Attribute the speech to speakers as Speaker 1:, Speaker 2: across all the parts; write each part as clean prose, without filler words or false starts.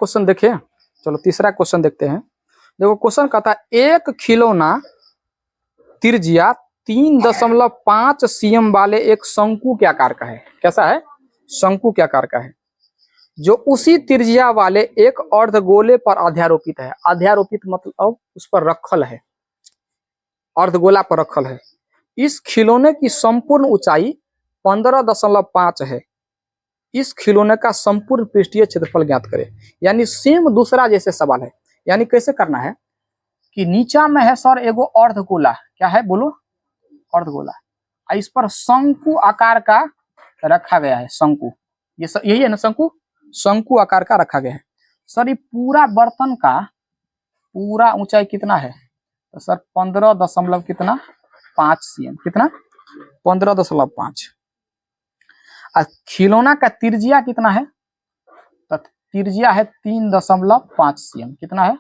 Speaker 1: Question देखें। चलो तीसरा क्वेश्चन देखते हैं। देखो क्वेश्चन कहता है एक खिलौना त्रिज्या 3.5 cm वाले एक शंकु के आकार का है। कैसा है? शंकु के आकार का है, जो उसी त्रिज्या वाले एक अर्धगोले पर अध्यारोपित है। अध्यारोपित मतलब उस पर रखल है, अर्धगोला पर रखल है। इस खिलौने की संपूर्ण ऊंचाई 15.5 है। इस खिलौने का संपूर्ण पृष्ठीय क्षेत्रफल ज्ञात करें। यानी सेम दूसरा जैसे सवाल है। यानी कैसे करना है कि नीचा में है सर एगो अर्धगोला, क्या है बोलो? अर्धगोला। इस पर शंकु आकार का रखा गया है। शंकु, ये यही है ना शंकु? शंकु आकार का रखा गया है। सर ये पूरा बर्तन का पूरा ऊंचाई कितना है? तो सर 15 दशमलव कितना 5 cm। कितना? 15.5। खिलौना का त्रिज्या कितना है? तो त्रिज्या है 3.5 cm। कितना है?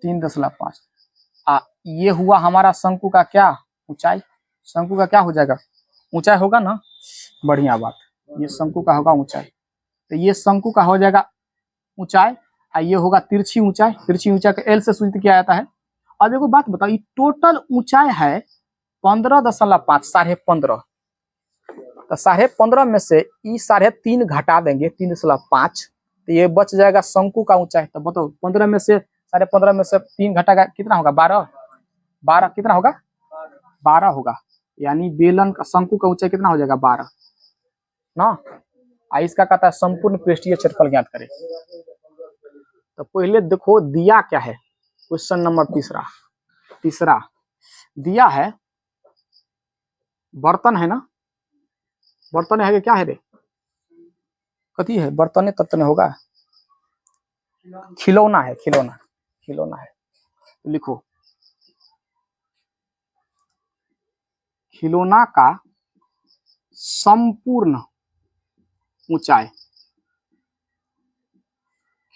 Speaker 1: 3.5। ये हुआ हमारा शंकु का क्या ऊंचाई। शंकु का क्या हो जाएगा? ऊंचाई होगा ना। बढ़िया बात, ये शंकु का होगा ऊंचाई। तो ये शंकु का हो जाएगा ऊंचाई, ये होगा तिरछी ऊंचाई। तिरछी ऊंचाई का एल से सूचित किया जाता है। अब एक बात बताओ, ये टोटल ऊंचाई है 15.5, 15.5। तो 15.5 में से ये 3.5 घटा देंगे 3.5, तो ये बच जाएगा शंकु का ऊंचाई। तो बताओ 15 में से 15.5 में से 3 घटाएगा कितना होगा? 12। कितना होगा? 12 होगा। यानी बेलन का शंकु का ऊंचाई कितना हो जाएगा? 12 ना। इसका कहता है संपूर्ण पृष्ठीय क्षेत्रफल ज्ञात करें। तो पहले देखो दिया क्या है। क्वेश्चन नंबर तीसरा दिया है बर्तन है ना। बर्तन है कि क्या है रे? कथी है? बर्तने तर्तने होगा। खिलौना है, खिलौना है। लिखो खिलौना का संपूर्ण ऊंचाई।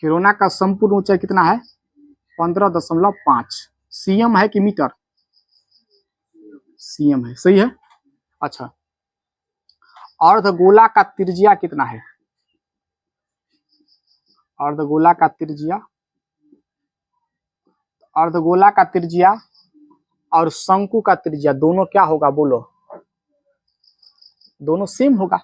Speaker 1: खिलौना का संपूर्ण ऊंचाई कितना है? 15.5 cm है कि मीटर? cm है, सही है। अच्छा, अर्धगोला का त्रिज्या कितना है? अर्धगोला का त्रिज्या और शंकु का त्रिज्या दोनों क्या होगा बोलो? दोनों सेम होगा।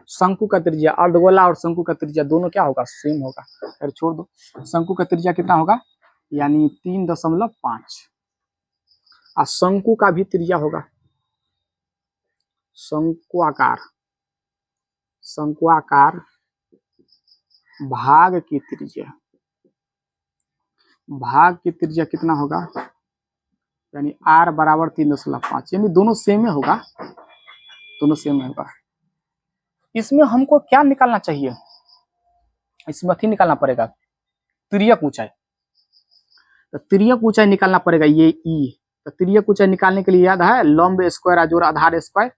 Speaker 1: शंकु का त्रिज्या, अर्धगोला और शंकु का त्रिज्या दोनों क्या होगा? सेम होगा। अरे छोड़ दो, शंकु का त्रिज्या कितना होगा? यानी 3.5। और शंकु का भी त्रिज्या होगा। शंकुआकार भाग की त्रिज्या कितना होगा? यानी r बराबर 3.5। यानी दोनों सेम होगा। इसमें हमको क्या निकालना चाहिए? इसमें अथी निकालना पड़ेगा, तिर्यक ऊंचाई। तो तिर्यक ऊंचाई निकालना पड़ेगा, ये ई। तो तिर्यक ऊंचाई निकालने के लिए याद है लंब स्क्वायर अजोड़ आधार स्क्वायर,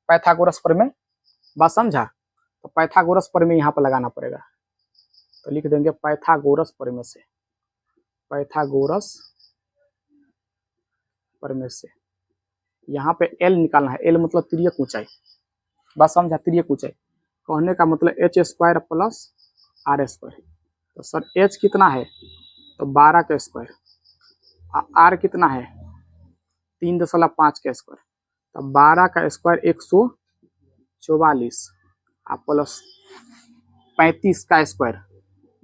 Speaker 1: पाइथागोरस प्रमेय। बात समझा? तो पाइथागोरस प्रमेय यहाँ पर लगाना पड़ेगा। तो लिख देंगे पाइथागोरस प्रमेय से यहाँ पे एल निकालना है। एल मतलब तिर्यक ऊंचाई। बात समझा? तिर्यक ऊंचाई कहने का मतलब h square plus r square. तो सर h कितना है? तो 12 का स्क्वायर। r कितना है? 3.5 का स्क्वायर। तो 12 का स्क्वायर 144 प्लस 35 का स्क्वायर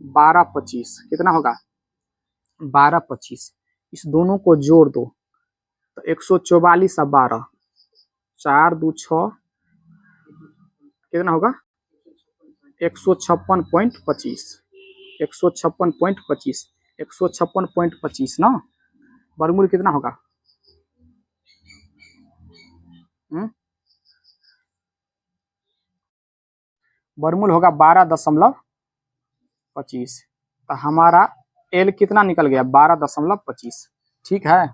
Speaker 1: 1225। कितना होगा? 1225। इस दोनों को जोड़ दो तो 144 और 12, 4 2 6, कितना होगा? 156.25। 156.25 ना। वर्गमूल कितना होगा? वर्गमूल होगा 12.25। तो हमारा एल कितना निकल गया? 12.25। ठीक है,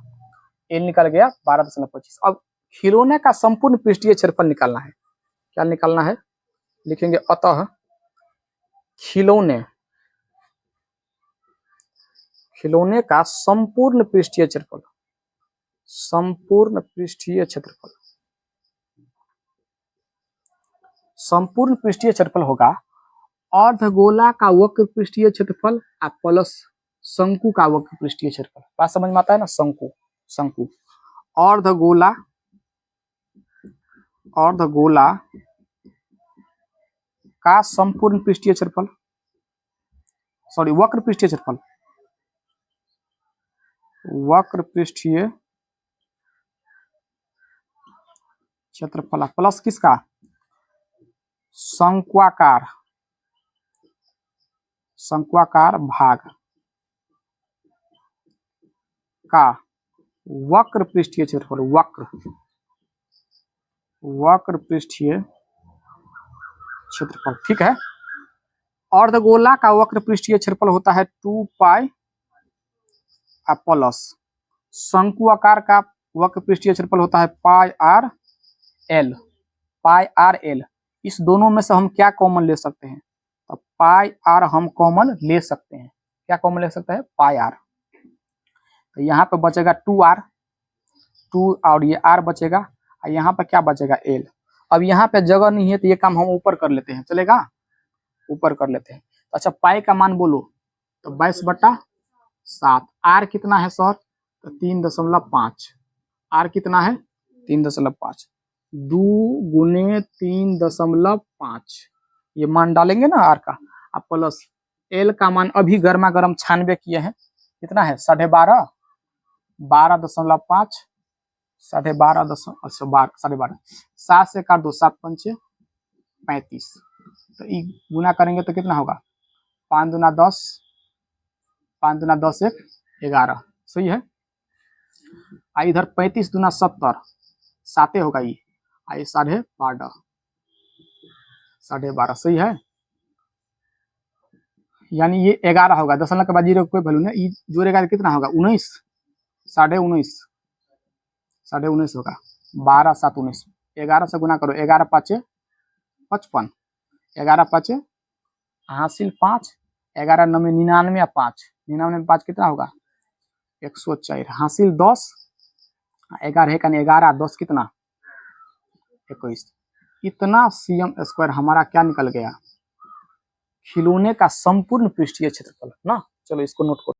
Speaker 1: एल निकल गया 12.25। अब खिलौने का संपूर्ण पृष्ठीय क्षेत्रफल निकालना है। क्या निकालना है? लिखेंगे अतः खिलौने का संपूर्ण पृष्ठीय क्षेत्रफल होगा अर्धगोला का वक्र पृष्ठीय क्षेत्रफल प्लस शंकु का वक्र पृष्ठीय क्षेत्रफल। बात समझ में आता है ना। शंकु अर्धगोला का संपूर्ण पृष्ठीय क्षेत्रफल, सॉरी वक्र पृष्ठीय क्षेत्रफल, वक्र पृष्ठीय क्षेत्रफल प्लस किसका, शंक्वाकार भाग का वक्र पृष्ठीय क्षेत्रफल, वक्र पृष्ठीय क्षेत्रफल। ठीक है। अर्धगोला का वक्र पृष्ठीय क्षेत्रफल होता है 2 पाई प्लस शंकु आकार का वक्र पृष्ठीय क्षेत्रफल होता है पाई आर एल। इस दोनों में से हम क्या कॉमन ले सकते हैं, तो पाई आर हम कॉमन ले सकते हैं। क्या कॉमन ले सकते हैं, पाई आर। तो यहाँ पे बचेगा 2r, 2 और ये r बचेगा, और यहाँ पर क्या बचेगा, l। अब यहाँ पे जगह नहीं है तो ये काम हम ऊपर कर लेते हैं, चलेगा, ऊपर कर लेते हैं। तो अच्छा पाई का मान बोलो, तो 22/7। r कितना है सर, तो 3.5। r कितना है 3.5, 2 गुने 3.5, ये मान डालेंगे ना r का। अब प्लस l का मान अभी गर्मा गर्म छानबे किए हैं, कितना है 12.5, 12.5, 12.5, अच्छा 12.5, 7 से काट दो, 7 पंचे 35। तो ये गुना करेंगे तो कितना होगा, 5 दूना 10, 5 दूना 10, 1 11, सही है। इधर 35 दूना 70, 7 होगा ये, आई 12.5, 12.5, सही है। यानी ये 11 होगा, दशमलव के बाद जीरो कोई वैल्यू नहीं, जोड़ेगा तो कितना होगा 19, 19.5 होगा, 12 7 19, 11 से गुना करो, 11 5 55, 11 5 हासिल 5, 11 9 99, 5 99 5 कितना होगा 104, हासिल 10, 11 है 11, 10 कितना 21। इतना सीएम स्क्वायर हमारा क्या निकल गया, खिलौने का संपूर्ण पृष्ठीय क्षेत्रफल ना। चलो इसको नोट करो।